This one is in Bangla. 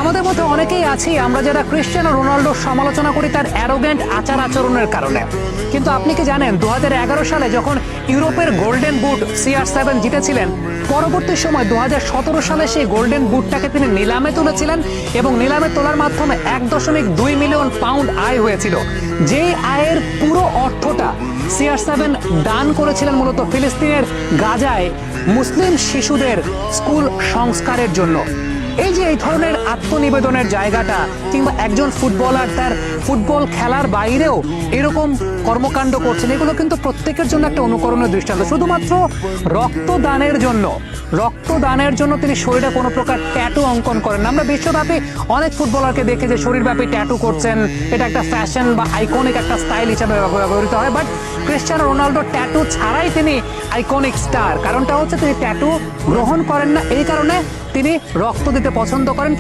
আমাদের মধ্যে অনেকেই আছি আমরা যারা ক্রিশ্চিয়ানো রোনাল্ডোর সমালোচনা করি তার অ্যারোগেন্ট আচার আচরণের কারণে। কিন্তু আপনি কি জানেন 2011 সালে যখন ইউরোপের গোল্ডেন বুট CR7 জিতেছিলেন, পরবর্তী সময় 2017 সালে সেই গোল্ডেন বুটটাকে তিনি নিলামে তুলেছিলেন এবং নিলামে তোলার মাধ্যমে 1.2 মিলিয়ন পাউন্ড আয় হয়েছিল। যে আয়ের পুরো অর্থটা CR7 দান করেছিলেন মূলত ফিলিস্তিনের গাজায় মুসলিম শিশুদের স্কুল সংস্কারের জন্য। এই যে এই ধরনের আত্মনিবেদনের জায়গাটা, কিংবা একজন ফুটবলার তার ফুটবল খেলার বাইরেও এরকম কর্মকাণ্ড করছেন, এগুলো কিন্তু প্রত্যেকের জন্য একটা অনুকরণের দৃষ্টান্ত। শুধুমাত্র রক্তদানের জন্য তিনি শরীরে কোনো প্রকার ট্যাটু অঙ্কন করেন না। আমরা বিশ্বব্যাপী অনেক ফুটবলারকে দেখে যে শরীরব্যাপী ট্যাটু করছেন, এটা একটা ফ্যাশন বা আইকনিক একটা স্টাইল হিসাবে ব্যবহৃত হয়। বাট ক্রিশ্চিয়ানো রোনাল্ডো ট্যাটু ছাড়াই তিনি আইকনিক স্টার। কারণটা হচ্ছে তিনি ট্যাটু গ্রহণ করেন না, এই কারণে তিনি রক্ত দিতে পছন্দ করেন।